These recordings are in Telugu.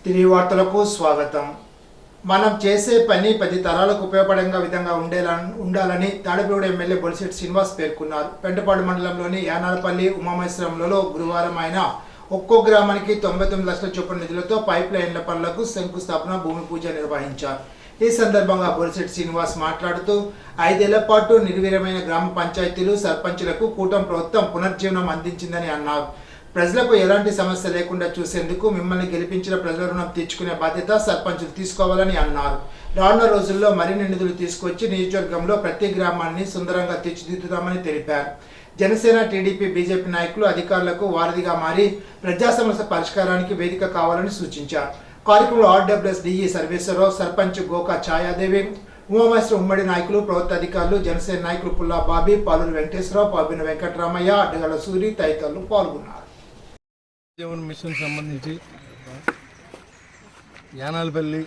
తిరిగి వార్తలకు స్వాగతం. మనం చేసే పని 10 తరాలకు ఉపయోగపడే విధంగా ఉండాలని తాడేపల్లి ఎమ్మెల్యే బొలిశెట్టి శ్రీనివాస్ పేర్కొన్నారు. పెంటపాడు మండలంలోని యానాలపల్లి ఉమామహేశ్వరంలో గురువారం ఆయన ఒక్కో గ్రామానికి 99 లక్షల చొప్పున నిధులతో పైప్ లైన్ల పనులకు శంకుస్థాపన, భూమి పూజ నిర్వహించారు. ఈ సందర్భంగా బొలిశెట్టి శ్రీనివాస్ మాట్లాడుతూ 5 ఏళ్ల పాటు నిర్వీర్యమైన గ్రామ పంచాయతీలు, సర్పంచులకు కూటమి ప్రభుత్వం పునర్జీవనం అందించిందని అన్నారు. ప్రజలకు ఎలాంటి సమస్య లేకుండా చూసేందుకు మిమ్మల్ని గెలిపించిన ప్రజల రుణం తీర్చుకునే బాధ్యత సర్పంచులు తీసుకోవాలని అన్నారు. రానున్న రోజుల్లో మరిన్ని నిధులు తీసుకొచ్చి నియోజకవర్గంలో ప్రతి గ్రామాన్ని సుందరంగా తీర్చిదిద్దుతామని తెలిపారు. జనసేన, టీడీపీ, బీజేపీ నాయకులు అధికారులకు వారధిగా మారి ప్రజా సమస్య పరిష్కారానికి వేదిక కావాలని సూచించారు. కార్యక్రమంలో ఆర్డబ్ల్యూఎస్ డిఈ సర్వేశ్వరరావు, సర్పంచ్ గోకా ఛాయాదేవి, ఉమామహేశ్వర ఉమ్మడి నాయకులు, ప్రభుత్వ అధికారులు, జనసేన నాయకులు పుల్లా బాబీ, పాలూరు వెంకటేశ్వరరావు, పాబిన వెంకటరామయ్య, అడ్డగల సూరి తదితరులు పాల్గొన్నారు. జీవన్ మిషన్ సంబంధించి యానాలపల్లి,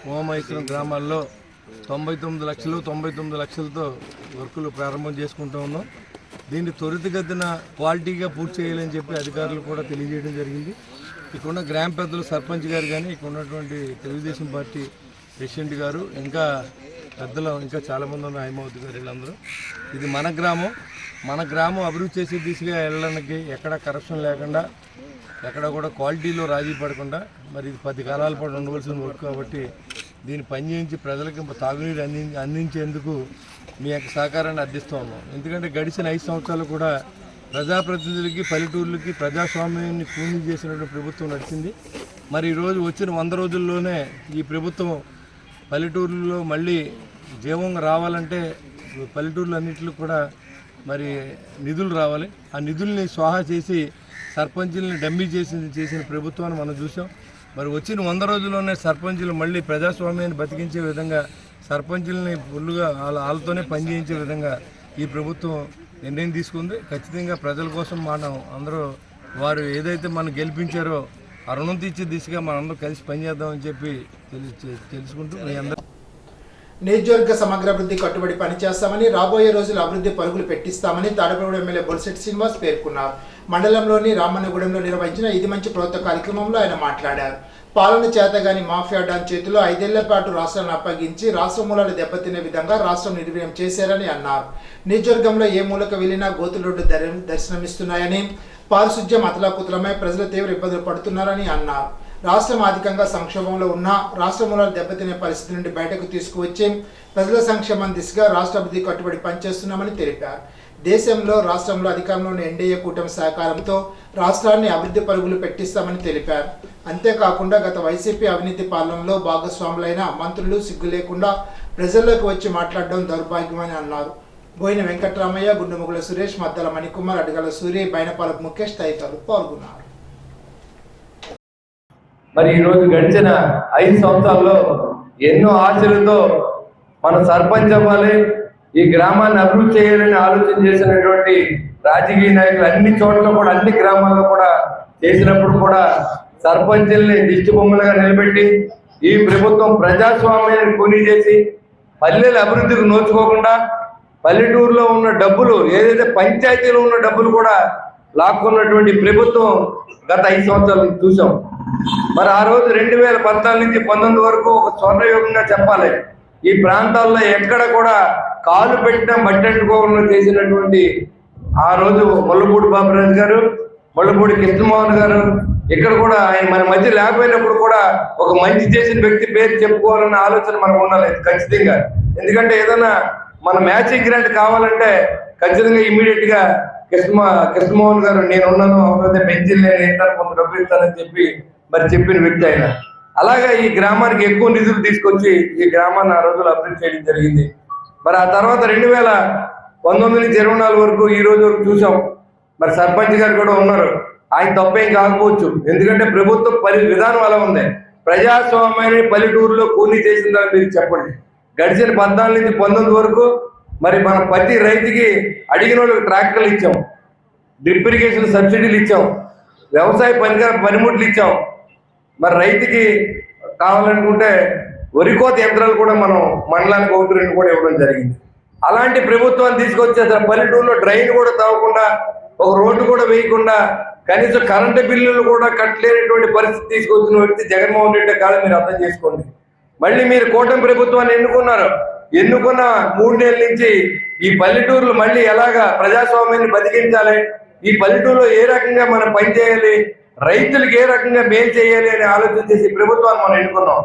ఉమామహేశ్వరం గ్రామాల్లో 99 లక్షలతో వర్కులు ప్రారంభం చేసుకుంటూ ఉన్నాం. దీన్ని త్వరితగతిన క్వాలిటీగా పూర్తి చేయాలని చెప్పి అధికారులు కూడా తెలియజేయడం జరిగింది. ఇక్కడున్న గ్రామ పెద్దలు, సర్పంచ్ గారు కానీ, ఇక్కడ ఉన్నటువంటి తెలుగుదేశం పార్టీ ప్రెసిడెంట్ గారు, ఇంకా పెద్దలు ఇంకా చాలామంది ఉన్న హైమావతి గారు, వీళ్ళందరూ ఇది మన గ్రామం అభివృద్ధి చేసే దిశగా వెళ్ళడానికి ఎక్కడ కరప్షన్ లేకుండా, ఎక్కడ కూడా క్వాలిటీలో రాజీ పడకుండా, మరి ఇది 10 కాలాల పాటు ఉండవలసిన వర్క్ కాబట్టి దీన్ని పనిచేయించి ప్రజలకు తాగునీరు అందించేందుకు మీ యొక్క సహకారాన్ని అందిస్తూ ఉన్నాం. ఎందుకంటే గడిచిన 5 సంవత్సరాలు కూడా ప్రజాప్రతినిధులకి, పల్లెటూర్లకి ప్రజాస్వామ్యాన్ని కూని చేసినటువంటి ప్రభుత్వం నడిచింది. మరి ఈరోజు వచ్చిన 100 రోజుల్లోనే ఈ ప్రభుత్వం పల్లెటూర్లలో మళ్ళీ జీవం రావాలంటే పల్లెటూర్లన్నింటిలో కూడా మరి నిధులు రావాలి. ఆ నిధుల్ని స్వాహా చేసి సర్పంచుల్ని డమ్మీ చేసిన ప్రభుత్వాన్ని మనం చూసాం. మరి వచ్చిన 100 రోజుల్లోనే సర్పంచులు మళ్ళీ ప్రజాస్వామ్యాన్ని బతికించే విధంగా, సర్పంచుల్ని ఫుల్గా వాళ్ళతోనే పనిచేయించే విధంగా ఈ ప్రభుత్వం నిర్ణయం తీసుకుంది. ఖచ్చితంగా ప్రజల కోసం మనం అందరూ వారు ఏదైతే మనం గెలిపించారో ఆ రుణం తీర్చే దిశగా మనందరూ కలిసి పనిచేద్దామని చెప్పి తెలుసుకుంటూ మీ అందరూ నియోజకవర్గ సమగ్రాభివృద్ధి కట్టుబడి పనిచేస్తామని, రాబోయే రోజులు అభివృద్ధి పరుగులు పెట్టిస్తామని తాడేపల్లి ఎమ్మెల్యే బొలిశెట్టి శ్రీనివాస్ పేర్కొన్నారు. మండలంలోని రామన్నగూడెంలో నిర్వహించిన ఇది మంచి ప్రభుత్వ కార్యక్రమంలో ఆయన మాట్లాడారు. పాలన చేతగాని మాఫియా డాన్ చేతిలో 5 ఏళ్ల పాటు రాష్ట్రాన్ని అప్పగించి రాష్ట్ర మూలాలు దెబ్బతినే విధంగా రాష్ట్రం నిర్వీర్యం చేశారని అన్నారు. నియోజకవర్గంలో ఏ మూలకు వెళ్లినా గోతుల రోడ్డు దర్శనమిస్తున్నాయని, పారిశుధ్యం అతలాకుతలమై ప్రజలు తీవ్ర ఇబ్బందులు పడుతున్నారని అన్నారు. రాష్ట్రం ఆర్థికంగా సంక్షోభంలో ఉన్న రాష్ట్ర మూలాలు దెబ్బతినే పరిస్థితి నుండి బయటకు తీసుకువచ్చి ప్రజల సంక్షేమం దిశగా రాష్ట్ర అభివృద్ధి కట్టుబడి పనిచేస్తున్నామని తెలిపారు. దేశంలో రాష్ట్రంలో అధికారంలోని ఎన్డీఏ కూటమి సహకారంతో రాష్ట్రాన్ని అభివృద్ధి పరుగులు పెట్టిస్తామని తెలిపారు. అంతేకాకుండా గత వైసీపీ అవినీతి పాలనలో భాగస్వాములైన మంత్రులు సిగ్గు లేకుండా ప్రజల్లోకి వచ్చి మాట్లాడడం దౌర్భాగ్యమని అన్నారు. బోయిన వెంకటరామయ్య, గుండెముగుల సురేష్, మద్దల మణికుమార్, అడ్డగల సూరి, బైనపాలపు ముఖేష్ తదితరులు పాల్గొన్నారు. మరి ఈరోజు గడిచిన 5 సంవత్సరాల్లో ఎన్నో ఆశలతో మనం సర్పంచ్ అవ్వాలి, ఈ గ్రామాన్ని అభివృద్ధి చేయాలని ఆలోచన చేసినటువంటి రాజకీయ నాయకులు అన్ని చోట్ల కూడా, అన్ని గ్రామాల్లో కూడా చేసినప్పుడు కూడా సర్పంచుల్ని దిష్టి బొమ్మలుగా నిలబెట్టి ఈ ప్రభుత్వం ప్రజాస్వామ్యాన్ని కూనీ చేసి పల్లెల అభివృద్ధికి నోచుకోకుండా పల్లెటూరులో ఉన్న డబ్బులు, ఏదైతే పంచాయతీలో ఉన్న డబ్బులు కూడా లాక్కున్నటువంటి ప్రభుత్వం గత 5 సంవత్సరాలు చూసాం. మరి ఆ రోజు 2014 నుంచి 19 వరకు ఒక స్వర్ణయుగంగా చెప్పాలి. ఈ ప్రాంతాల్లో ఎక్కడ కూడా కాలు పెట్టిన మట్టెట్టుకోకుండా చేసినటువంటి ఆ రోజు ముళ్ళపూడి బాబురాజు గారు, ముళ్ళపూడి కృష్ణమోహన్ గారు, ఇక్కడ కూడా ఆయన మన మధ్య లేకపోయినప్పుడు కూడా ఒక మంచి చేసిన వ్యక్తి పేరు చెప్పుకోవాలన్న ఆలోచన మనకు ఉండాలి ఖచ్చితంగా. ఎందుకంటే ఏదైనా మన మ్యాచింగ్ గ్రాంట్ కావాలంటే ఖచ్చితంగా ఇమీడియట్ గా కృష్ణమోహన్ గారు నేనున్నాను, అయితే పెన్షన్ నేను ఇస్తాను, కొంత డబ్బులు ఇస్తానని చెప్పి మరి చెప్పిన వ్యక్తి ఆయన. అలాగే ఈ గ్రామానికి ఎక్కువ నిధులు తీసుకొచ్చి ఈ గ్రామాన్ని ఆ రోజులు అభివృద్ధి చేయడం జరిగింది. మరి ఆ తర్వాత 2019 నుంచి 24 వరకు ఈ రోజు వరకు చూసాం. మరి సర్పంచ్ గారు కూడా ఉన్నారు, ఆయన తప్పేం కాకపోవచ్చు. ఎందుకంటే ప్రభుత్వం విధానం అలా ఉంది. ప్రజాస్వామ్యాన్ని పల్లెటూరులో కూలీ చేసిందని మీరు చెప్పండి. గడిచిన 14 నుంచి 19 వరకు మరి మనం ప్రతి రైతుకి అడిగిన వాళ్ళకి ట్రాక్టర్లు ఇచ్చాం, డ్రిప్ ఇరిగేషన్ సబ్సిడీలు ఇచ్చాం, వ్యవసాయ పనిముట్లు ఇచ్చాం. మరి రైతుకి కావాలనుకుంటే వరికోత యంత్రాలు కూడా మనం మండలానికి 1-2 కూడా ఇవ్వడం జరిగింది. అలాంటి ప్రభుత్వాన్ని తీసుకొచ్చి అసలు పల్లెటూరులో డ్రైన్ కూడా తాగకుండా ఒక రోడ్డు కూడా వేయకుండా కనీసం కరెంటు బిల్లులు కూడా కట్టలేనటువంటి పరిస్థితి తీసుకొచ్చిన వ్యక్తి జగన్మోహన్ రెడ్డి కాదు. మీరు అర్థం చేసుకోండి. మళ్ళీ మీరు కూటమి ప్రభుత్వాన్ని ఎన్నుకున్న 3 నెలల నుంచి ఈ పల్లెటూరులు మళ్ళీ ఎలాగా ప్రజాస్వామ్యాన్ని బతికించాలి, ఈ పల్లెటూరులో ఏ రకంగా మనం పనిచేయాలి, రైతులకు ఏ రకంగా మేలు చేయాలి అని ఆలోచన చేసి ప్రభుత్వాన్ని మనం ఎన్నుకున్నాం.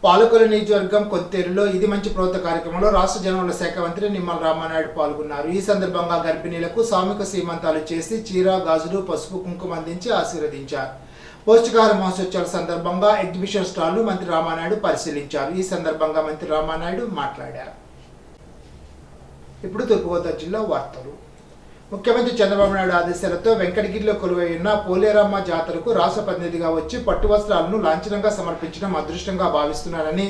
పాలకొల్లు నియోజకవర్గం కొత్తేరులో ఇది మంచి ప్రభుత్వ కార్యక్రమంలో రాష్ట్ర జనవరుల శాఖ మంత్రి నిమ్మల రామానాయుడు పాల్గొన్నారు. ఈ సందర్భంగా గర్భిణీలకు సామూహిక సీమంతాలు చేసి చీర, గాజులు, పసుపు, కుంకుమ అందించి ఆశీర్వదించారు. పౌష్టికాహార మహోత్సవాల సందర్భంగా ఎగ్జిబిషన్ స్టాల్ను మంత్రి రామానాయుడు పరిశీలించారు. ఈ సందర్భంగా మంత్రి రామానాయుడు మాట్లాడారు. ఇప్పుడు తూర్పుగోదావరి జిల్లా వార్తలు. ముఖ్యమంత్రి చంద్రబాబు నాయుడు ఆదేశాలతో వెంకటగిరిలో కొలువై ఉన్న పోలేరమ్మ జాతరకు రాష్ట్ర ప్రతినిధిగా వచ్చి పట్టు వస్త్రాలను లాంఛనంగా సమర్పించడం అదృష్టంగా భావిస్తున్నారని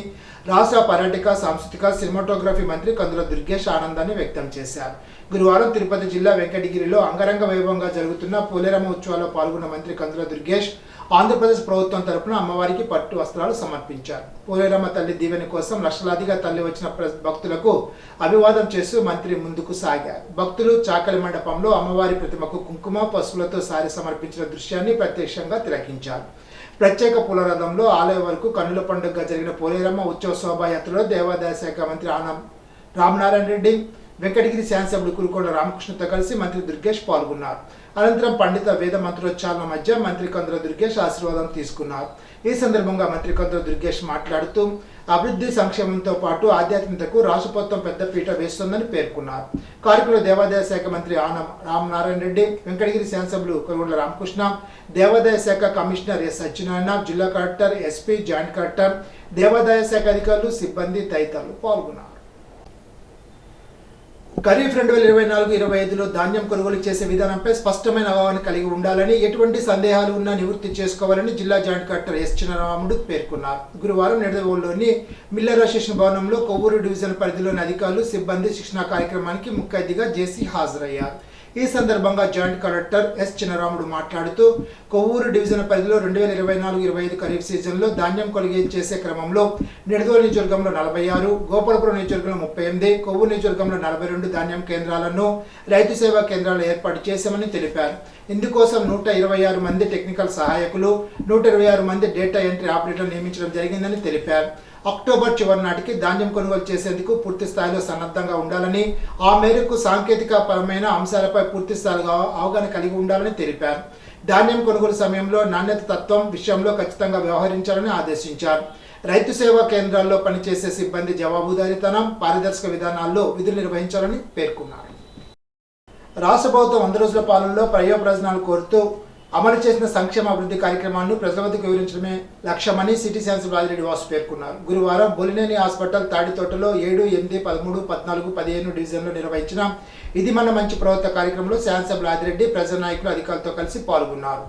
రాష్ట్ర పర్యాటక, సాంస్కృతిక, సినిమాటోగ్రఫీ మంత్రి కందుల దుర్గేష్ ఆనందాన్ని వ్యక్తం చేశారు. గురువారం తిరుపతి జిల్లా వెంకటగిరిలో అంగరంగ వైభవంగా జరుగుతున్న పోలేరమ్మ ఉత్సవాల్లో పాల్గొన్న మంత్రి కందుల దుర్గేష్ ఆంధ్రప్రదేశ్ ప్రభుత్వం తరపున అమ్మవారికి పట్టు వస్త్రాలు సమర్పించారు. పోలేరమ్మ తల్లి దీవెన కోసం లక్షలాదిగా తల్లి వచ్చిన భక్తులకు అభివాదం చేస్తూ మంత్రి ముందుకు సాగారు. భక్తులు చాకలి మండపంలో అమ్మవారి ప్రతిమకు కుంకుమ, పసుపులతో సారి సమర్పించిన దృశ్యాన్ని ప్రత్యక్షంగా తిలకించారు. ప్రత్యేక పూలరథంలో ఆలయం వరకు కన్నుల పండుగగా జరిగిన పోలేరమ్మ ఉత్సవ శోభాయాత్రలో దేవాదాయ శాఖ మంత్రి ఆనం రామనారాయణ రెడ్డి, వెంకటగిరి శాసనసభ్యుడు కురుకొండ రామకృష్ణతో కలిసి మంత్రి దుర్గేష్ పాల్గొన్నారు. అనంతరం పండిత వేద మంత్రోచ్చారణ మధ్య మంత్రి కందుల దుర్గేష్ ఆశీర్వాదం తీసుకున్నారు. ఈ సందర్భంగా మంత్రి కందుల దుర్గేష్ మాట్లాడుతూ అభివృద్ధి సంక్షేమంతో పాటు ఆధ్యాత్మికతకు రాష్ట్ర ప్రభుత్వం పెద్దపీట వేస్తుందని పేర్కొన్నారు. కార్యక్రమంలో దేవాదాయ శాఖ మంత్రి ఆనం రామనారాయణ రెడ్డి, వెంకటగిరి శాసనసభ్యులు కురుకొండ రామకృష్ణ, దేవాదాయ శాఖ కమిషనర్ ఎస్ సత్యనారాయణ, జిల్లా కలెక్టర్, ఎస్పీ, జాయింట్ కలెక్టర్, దేవాదాయ శాఖ అధికారులు, సిబ్బంది తదితరులు పాల్గొన్నారు. ఖరీఫ్ 2024-25లో ధాన్యం కొనుగోలు చేసే విధానంపై స్పష్టమైన అవగాహన కలిగి ఉండాలని, ఎటువంటి సందేహాలు ఉన్నా నివృత్తి చేసుకోవాలని జిల్లా జాయింట్ కలెక్టర్ ఎస్ చిన్నరాముడు పేర్కొన్నారు. గురువారం నిడదవోలులోని మిల్లర్ అసోసియేషన్ భవనంలో కొవ్వూరు డివిజన్ పరిధిలోని అధికారులు, సిబ్బంది శిక్షణా కార్యక్రమానికి ముఖ్య అతిథిగా జేసీ హాజరయ్యారు. ఈ సందర్భంగా జాయింట్ కలెక్టర్ ఎస్ చిన్నరాముడు మాట్లాడుతూ కొవ్వూరు డివిజన్ పరిధిలో 2024-25 ఖరీఫ్ సీజన్లో ధాన్యం కొనుగోలు చేసే క్రమంలో నిడదవోలు నియోజకవర్గంలో 46, గోపాలపురం నియోజకవర్గంలో 38, కొవ్వూరు నియోజకవర్గంలో 42 ధాన్యం కేంద్రాలను రైతు సేవా కేంద్రాలు ఏర్పాటు చేశామని తెలిపారు. ఇందుకోసం 126 మంది టెక్నికల్ సహాయకులు, 126 మంది డేటా ఎంట్రీ ఆపరేటర్లు నియమించడం జరిగిందని తెలిపారు. అక్టోబర్ చివరి నాటికి ధాన్యం కొనుగోలు చేసేందుకు పూర్తి స్థాయిలో సన్నద్ధంగా ఉండాలని, ఆ మేరకు సాంకేతిక పరమైన అంశాలపై పూర్తి స్థాయిగా అవగాహన కలిగి ఉండాలని తెలిపారు. ధాన్యం కొనుగోలు సమయంలో నాణ్యత తత్వం విషయంలో ఖచ్చితంగా వ్యవహరించాలని ఆదేశించారు. రైతు సేవా కేంద్రాల్లో పనిచేసే సిబ్బంది జవాబుదారీతనం, పారదర్శక విధానాల్లో విధులు నిర్వహించాలని పేర్కొన్నారు. రాష్ట్ర ప్రభుత్వం 100 రోజుల పాలనలో ప్రయోజనాలు కోరుతూ అమలు చేసిన సంక్షేమ అభివృద్ధి కార్యక్రమాలను ప్రజల వద్దకు వివరించడమే లక్ష్యమని సిటీ శాసనసభ్యులు ఆదిరెడ్డి వాసు పేర్కొన్నారు. గురువారం బొలినేని హాస్పిటల్ తాడితోటలో 7, 8, 13, 14, 15 డివిజన్లో నిర్వహించిన ఇది మన మంచి ప్రభుత్వ కార్యక్రమంలో శాసనసభ్యులు ఆదిరెడ్డి, ప్రజానాయకులు, అధికారులతో కలిసి పాల్గొన్నారు.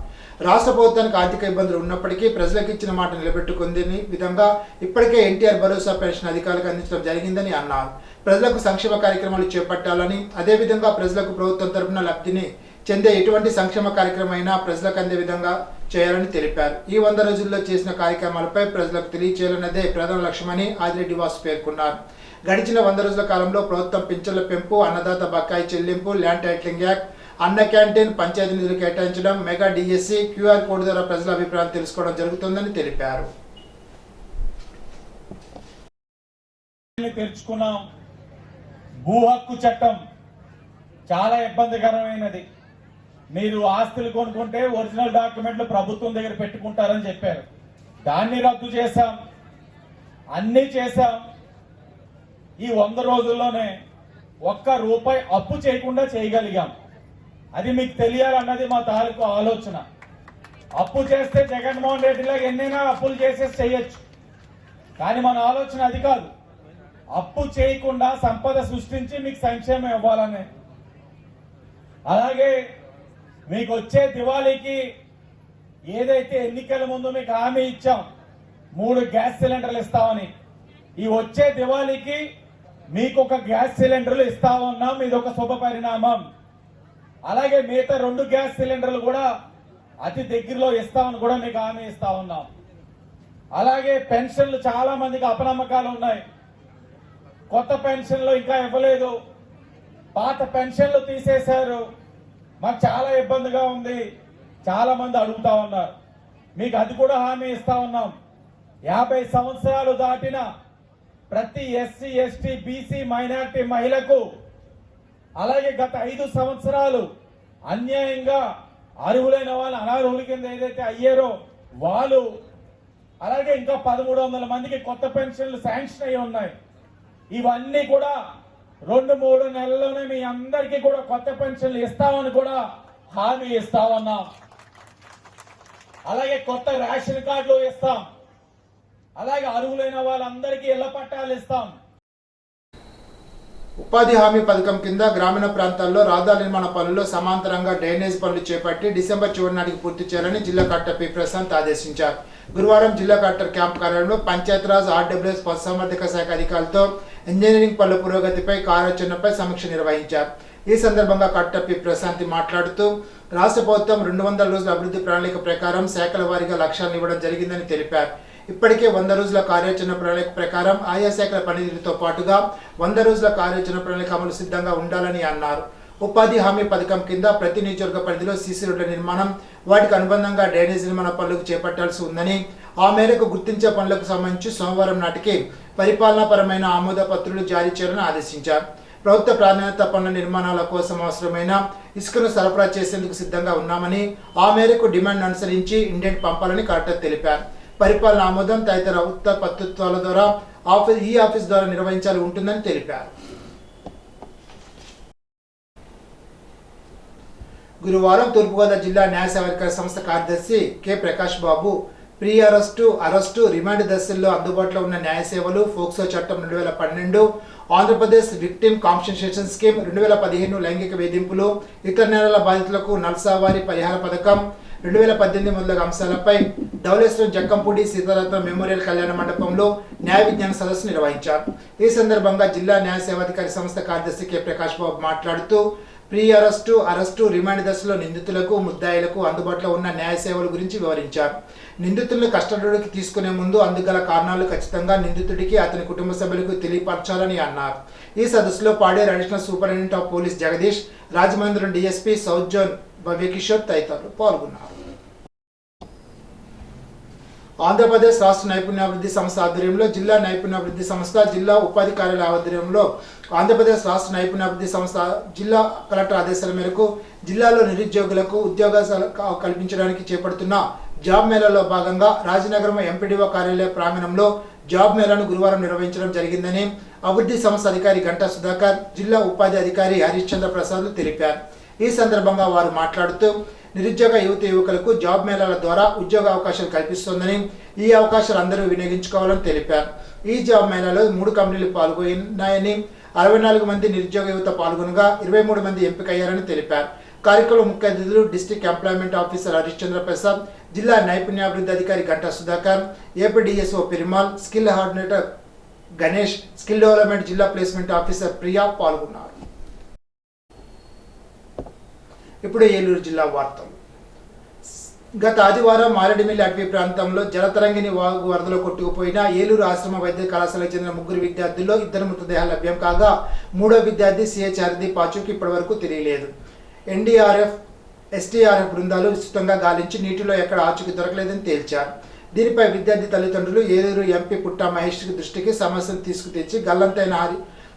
రాష్ట్ర ప్రభుత్వానికి ఆర్థిక ఇబ్బందులు ఉన్నప్పటికీ ప్రజలకు ఇచ్చిన మాట నిలబెట్టుకుందని విధంగా ఇప్పటికే ఎన్టీఆర్ భరోసా పెన్షన్ అధికారులకు అందించడం జరిగిందని అన్నారు. ప్రజలకు సంక్షేమ కార్యక్రమాలు చేపట్టాలని, అదేవిధంగా ప్రజలకు ప్రభుత్వం తరపున లబ్ధిని చెందే ఎటువంటి సంక్షేమ కార్యక్రమం అయినా ప్రజలకు అందే విధంగా చేయాలని తెలిపారు. ఈ 100 రోజుల్లో చేసిన కార్యక్రమాలపై ప్రజలకు తెలియచేయాలన్నదే ప్రధాన లక్ష్యమని ఆదిరెడ్డి వాసు పేర్కొన్నారు. గడిచిన 100 రోజుల కాలంలో ప్రభుత్వం పింఛన్ల పెంపు, అన్నదాత బకాయి చెల్లింపు, ల్యాండ్ టైటిలింగ్ యాక్ట్, అన్న క్యాంటీన్, పంచాయతీ నిధులు కేటాయించడం, మెగా డిఎస్సి, క్యూఆర్ కోడ్ ద్వారా ప్రజల అభిప్రాయాలు తెలుసుకోవడం జరుగుతుందని తెలిపారు. తెరుచుకున్నాం. భూ హక్కు చట్టం చాలా ఇబ్బందికరమైనది. మీరు ఆస్తులు కొనుక్కుంటే ఒరిజినల్ డాక్యుమెంట్లు ప్రభుత్వం దగ్గర పెట్టుకుంటారని చెప్పారు. దాన్ని రద్దు చేశాం, అన్ని చేశాం. ఈ 100 రోజుల్లోనే ₹1 అప్పు చేయకుండా చేయగలిగాం. అది మీకు తెలియాలన్నది మా తాలూకు ఆలోచన. అప్పు చేస్తే జగన్మోహన్ రెడ్డిలాగా ఎన్నైనా అప్పులు చేసేసి చేయొచ్చు, కానీ మన ఆలోచన అది కాదు. అప్పు చేయకుండా సంపద సృష్టించి మీకు సంక్షేమం ఇవ్వాలని. అలాగే మీకు వచ్చే దివాళీకి ఏదైతే ఎన్నికల ముందు మీకు హామీ ఇచ్చాం 3 గ్యాస్ సిలిండర్లు ఇస్తామని, ఈ వచ్చే దివాళీకి మీకు 1 గ్యాస్ సిలిండర్లు ఇస్తామన్నాం. ఇది ఒక శుభ పరిణామం. అలాగే మిగతా 2 గ్యాస్ సిలిండర్లు కూడా అతి దగ్గరలో ఇస్తామని కూడా మీకు హామీ ఇస్తా ఉన్నాం. అలాగే పెన్షన్లు చాలా మందికి అపనమ్మకాలు ఉన్నాయి. కొత్త పెన్షన్లు ఇంకా ఇవ్వలేదు. పాత పెన్షన్లు తీసేశారు. మాకు చాలా ఇబ్బందిగా ఉంది. చాలా మంది అడుగుతా ఉన్నారు. మీకు అది కూడా హామీ ఇస్తా ఉన్నాం. 50 సంవత్సరాలు దాటిన ప్రతి ఎస్సీ ఎస్టీ బీసీ మైనారిటీ మహిళకు, అలాగే గత 5 సంవత్సరాలు అన్యాయంగా అర్హులైన వాళ్ళు అనర్హుల కింద ఏదైతే అయ్యారో వాళ్ళు, అలాగే ఇంకా 1300 మందికి కొత్త పెన్షన్లు శాంక్షన్ అయ్యి ఉన్నాయి. ఇవన్నీ కూడా 2-3 నెలల్లోనే మీ అందరికీ కూడా కొత్త పెన్షన్లు ఇస్తామని కూడా హామీ ఇస్తా ఉన్నాం. అలాగే కొత్త రేషన్ కార్డులు ఇస్తాం. అలాగే అర్హులైన వాళ్ళందరికీ ఇళ్ల పట్టాలు ఇస్తాం. ఉపాధి హామీ పథకం కింద గ్రామీణ ప్రాంతాల్లో రహదారి నిర్మాణ పనుల్లో సమాంతరంగా డ్రైనేజ్ పనులు చేపట్టి డిసెంబర్ చివరి నాటికి పూర్తి చేయాలని జిల్లా కలెక్టర్ పి ప్రశాంత్ ఆదేశించారు. గురువారం జిల్లా కలెక్టర్ క్యాంప్ కార్యాలయంలో పంచాయతీరాజ్ ఆర్డబ్ల్యూఎస్ పశుసంవర్ధక శాఖ అధికారులతో ఇంజనీరింగ్ పనుల పురోగతిపై కార్యాచరణపై సమీక్ష నిర్వహించారు. ఈ సందర్భంగా కలెక్టర్ పి ప్రశాంత్ మాట్లాడుతూ రాష్ట్ర ప్రభుత్వం 200 రోజుల అభివృద్ధి ప్రణాళిక ప్రకారం శాఖల వారీగా లక్ష్యాలను ఇవ్వడం జరిగిందని తెలిపారు. ఇప్పటికే 100 రోజుల కార్యాచరణ ప్రణాళిక ప్రకారం ఆయా శాఖల పనితీరుతో పాటుగా 100 రోజుల కార్యాచరణ ప్రణాళిక అమలు సిద్ధంగా ఉండాలని అన్నారు. ఉపాధి హామీ పథకం కింద ప్రతి నియోజకవర్గ పరిధిలో సీసీ రోడ్ల నిర్మాణం, వాటికి అనుబంధంగా డ్రైనేజ్ నిర్మాణ పనులకు చేపట్టాల్సి ఉందని, ఆ మేరకు గుర్తించే పనులకు సంబంధించి సోమవారం నాటికి పరిపాలనాపరమైన ఆమోద పత్రాలు జారీ చేయాలని ఆదేశించారు. ప్రభుత్వ ప్రాధాన్యత పనుల నిర్మాణాల కోసం అవసరమైన ఇసుకను సరఫరా చేసేందుకు సిద్ధంగా ఉన్నామని, ఆ మేరకు డిమాండ్ అనుసరించి ఇండెంట్ పంపాలని కలెక్టర్ తెలిపారు. పరిపాలన ఆమోదం తదితర పత్రాల ద్వారా ఈ ఆఫీస్ ద్వారా నిర్వహించాలి ఉంటుందని తెలిపారు. గురువారం తూర్పుగోదావరి జిల్లా న్యాయ సేవా సంస్థ కార్యదర్శి కె ప్రకాష్ బాబు ప్రీ అరెస్టు, రిమాండ్ దశల్లో అందుబాటులో ఉన్న న్యాయ సేవలు, ఫోక్సో చట్టం 2012, ఆంధ్రప్రదేశ్ విక్టిమ్ కాంపెన్సేషన్ స్కీమ్ 2015, లైంగిక వేధింపులు, ఇతర నేరాల బాధితులకు నల్సావారి పరిహార పథకం 2018 మొదలగు అంశాలపై ధవళేశ్వరం జక్కంపూడి సీతారత్న మెమోరియల్ కళ్యాణ మండపంలో న్యాయ విజ్ఞాన సదస్సు నిర్వహించారు. ఈ సందర్భంగా జిల్లా న్యాయ సేవాధికారి సంస్థ కార్యదర్శి కె ప్రకాష్ బాబు మాట్లాడుతూ ప్రీ అరెస్టు, రిమాండ్ దశలో నిందితులకు, ముద్దాయిలకు అందుబాటులో ఉన్న న్యాయ సేవల గురించి వివరించారు. నిందితులను కస్టడీలోకి తీసుకునే ముందు అందుగల కారణాలు ఖచ్చితంగా నిందితుడికి, అతని కుటుంబ సభ్యులకు తెలియపరచాలని అన్నారు. ఈ సదస్సులో Paderu additional superintendent of police Jagadish, Rajamahendravaram DSP south zone Bhavyakishore తదితరులు పాల్గొన్నారు. ఆంధ్రప్రదేశ్ రాష్ట్ర నైపుణ్యాభివృద్ధి సంస్థ ఆధ్వర్యంలో జిల్లా నైపుణ్యాభివృద్ధి సంస్థ, జిల్లా ఉపాధి కార్యాలయ ఆధ్వర్యంలో ఆంధ్రప్రదేశ్ రాష్ట్ర నైపుణ్యాభివృద్ధి సంస్థ జిల్లా కలెక్టర్ ఆదేశాల మేరకు జిల్లాలో నిరుద్యోగులకు ఉద్యోగాలు కల్పించడానికి చేపడుతున్న జాబ్ మేళాలో భాగంగా రాజనగరం ఎంపీడీఓ కార్యాలయ ప్రాంగణంలో జాబ్ మేళాను గురువారం నిర్వహించడం జరిగిందని అభివృద్ధి సంస్థ అధికారి గంటా సుధాకర్, జిల్లా ఉపాధి అధికారి హరిశ్చంద్ర ప్రసాద్ తెలిపారు. ఈ సందర్భంగా వారు మాట్లాడుతూ నిరుద్యోగ యువకులకు జాబ్ మేళాల ద్వారా ఉద్యోగ అవకాశాలు కల్పిస్తోందని, ఈ అవకాశాలు అందరూ వినియోగించుకోవాలని తెలిపారు. ఈ జాబ్ మేళాలో 3 కంపెనీలు పాల్గొన్నాయని, 64 మంది నిరుద్యోగ యువత పాల్గొనగా 23 మంది ఎంపికయ్యారని తెలిపారు. కార్యక్రమంలో ముఖ్య అతిథులు district employment officer Harishchandra Prasad, జిల్లా నైపుణ్యాభివృద్ధి అధికారి Ganta Sudhakar, APDSO Perimal, skill coordinator Ganesh, skill development జిల్లా ప్లేస్మెంట్ ఆఫీసర్ ప్రియా పాల్గొన్నారు. ఇప్పుడు ఏలూరు జిల్లా వార్తలు. గత ఆదివారం మారేడుమిల్లి అటవీ ప్రాంతంలో జలతరంగిణి వాగు వరదలో కొట్టుకుపోయిన ఏలూరు ఆశ్రమ వైద్య కళాశాలకు చెందిన 3 విద్యార్థుల్లో 2 మృతదేహాలు లభ్యం కాగా 3వ విద్యార్థి సిహెచ్ హరిదీప్ పాచుకి ఇప్పటివరకు తెలియలేదు. ఎన్డీఆర్ఎఫ్, ఎస్టీఆర్ఎఫ్ బృందాలు విస్తృతంగా గాలించి నీటిలో ఎక్కడ ఆచూకీ దొరకలేదని తేల్చారు. దీనిపై విద్యార్థి తల్లిదండ్రులు ఏలూరు ఎంపీ పుట్టా మహేష్ దృష్టికి సమస్యను తీసుకుతెచ్చి గల్లంతైన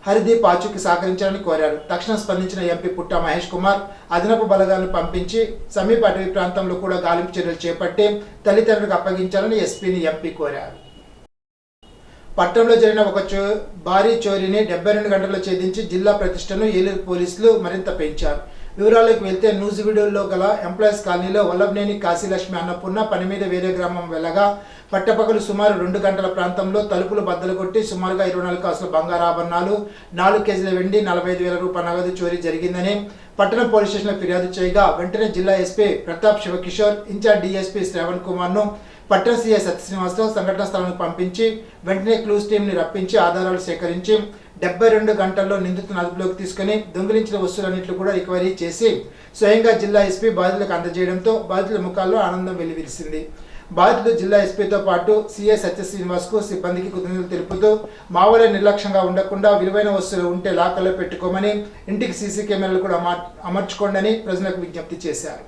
హరిదీప్ ఆచూకీ సహకరించాలని కోరారు. తక్షణం స్పందించిన ఎంపీ పుట్టా మహేష్ కుమార్ అదనపు బలగాలను పంపించి సమీప అటవీ ప్రాంతంలో కూడా గాలింపు చర్యలు చేపట్టి తల్లిదండ్రులకు అప్పగించాలని ఎస్పీని ఎంపీ కోరారు. పట్టణంలో జరిగిన ఒక భారీ చోరీని 72 గంటల్లో ఛేదించి జిల్లా ప్రతిష్టను ఏలూరు పోలీసులు మరింత పెంచారు. వివరాలకు వెళ్తే నూజివీడులో గల ఎంప్లాయీస్ కాలనీలో వల్లభనేని కాశీలక్ష్మి అన్నపూర్ణ పని మీద వేరే గ్రామం వెళ్ళగా పట్టపగలు సుమారు 2 గంటల ప్రాంతంలో తలుపులు బద్దలు కొట్టి సుమారుగా 24 కాసుల బంగారు ఆభరణాలు, 4 కేజీల వెండి, 45,000 రూపాయల నగదు చోరీ జరిగిందని పట్టణం పోలీస్ స్టేషన్లో ఫిర్యాదు చేయగా వెంటనే జిల్లా SP Pratap Shivakishore, incharge DSP Shravan కుమార్ను పట్టణ సీఐ సత్యశ్రీనివాసరావు సంఘటన స్థలానికి పంపించి వెంటనే క్లూస్ టీంని రప్పించి ఆధారాలు సేకరించి 72 గంటల్లో నిందితులను అదుపులోకి తీసుకుని దొంగిలించిన వస్తువులన్నింటినీ కూడా రికవరీ చేసి స్వయంగా జిల్లా ఎస్పీ బాధితులకు అందజేయడంతో బాధితుల ముఖాల్లో ఆనందం వెల్లివిరిసింది. బాధితులు జిల్లా ఎస్పీతో పాటు సిఐ సత్య శ్రీనివాస్కు సిబ్బందికి కృతజ్ఞతలు తెలుపుతూ మావోలే నిర్లక్ష్యంగా ఉండకుండా విలువైన వస్తువులు ఉంటే లాకర్లో పెట్టుకోమని, ఇంటికి సీసీ కెమెరాలు కూడా అమర్చుకోండి ప్రజలకు విజ్ఞప్తి చేశారు.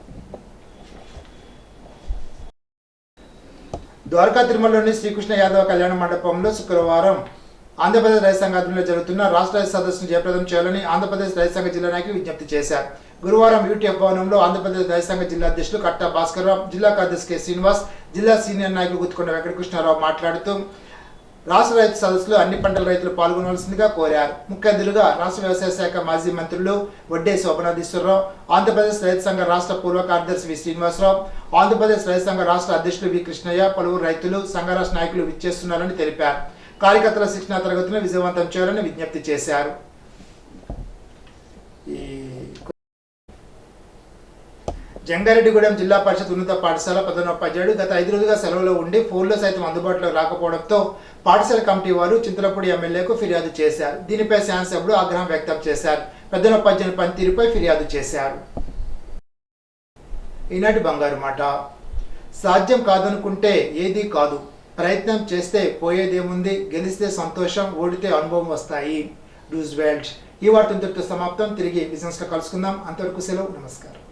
ద్వారకా తిరుమలలోని శ్రీకృష్ణ యాదవ కళ్యాణ మండపంలో శుక్రవారం ఆంధ్రప్రదేశ్ రైతు సంఘ ఆధ్వర్యంలో జరుగుతున్న రాష్ట్ర రైతు సదస్సును జయప్రదం చేయాలని ఆంధ్రప్రదేశ్ రైతు సంఘ జిల్లా నాయకులు విజ్ఞప్తి చేశారు. గురువారం యూటీఎఫ్ భవనంలో ఆంధ్రప్రదేశ్ రైతు సంఘ జిల్లా అధ్యక్షులు కట్టా భాస్కర్రావు, జిల్లా కార్యదర్శి కె శ్రీనివాస్, జిల్లా సీనియర్ నాయకులు గుత్తుకొండ వెంకటకృష్ణారావు మాట్లాడుతూ రాష్ట్ర రైతు సదస్సులో అన్ని పంటల రైతులు పాల్గొనవలసిందిగా కోరారు. ముఖ్య అతిథులుగా రాష్ట్ర వ్యవసాయ శాఖ మాజీ మంత్రులు వడ్డే శోభనాధీశ్వరరావు, ఆంధ్రప్రదేశ్ రైతు సంఘ రాష్ట్ర పూర్వ కార్యదర్శి వి శ్రీనివాసరావు, ఆంధ్రప్రదేశ్ రైతు సంఘ రాష్ట్ర అధ్యక్షులు వి కృష్ణయ్య, పలువురు రైతులు సంఘ రాష్ట్ర నాయకులు విచ్చేస్తున్నారని తెలిపారు. కార్యకర్తల శిక్షణ తరగతులను విజయవంతం చేయాలని విజ్ఞప్తి చేశారు. జంగారెడ్డిగూడెం జిల్లా పరిషత్ ఉన్నత పాఠశాల ప్రధానోపాధ్యాయుడు గత 5 రోజులుగా సెలవులో ఉండి ఫోన్లో సైతం అందుబాటులో రాకపోవడంతో పాఠశాల కమిటీ వారు చింతలపూడి ఎమ్మెల్యేకు ఫిర్యాదు చేశారు. దీనిపై శాసనసభ్యులు ఆగ్రహం వ్యక్తం చేశారు. ప్రధానోపాధ్యాయుని పనితీరుపై ఫిర్యాదు చేశారు. ఈనాటి బంగారు మాట. సాధ్యం కాదనుకుంటే ఏదీ కాదు, ప్రయత్నం చేస్తే పోయేదేముంది, గెలిస్తే సంతోషం, ఓడితే అనుభవం వస్తాయి. రూజ్వెల్ట్. ఈ వార్త ఇంతటితో సమాప్తం. తిరిగి బిజినెస్లో కలుసుకుందాం. అంతవరకు సెలవు. నమస్కారం.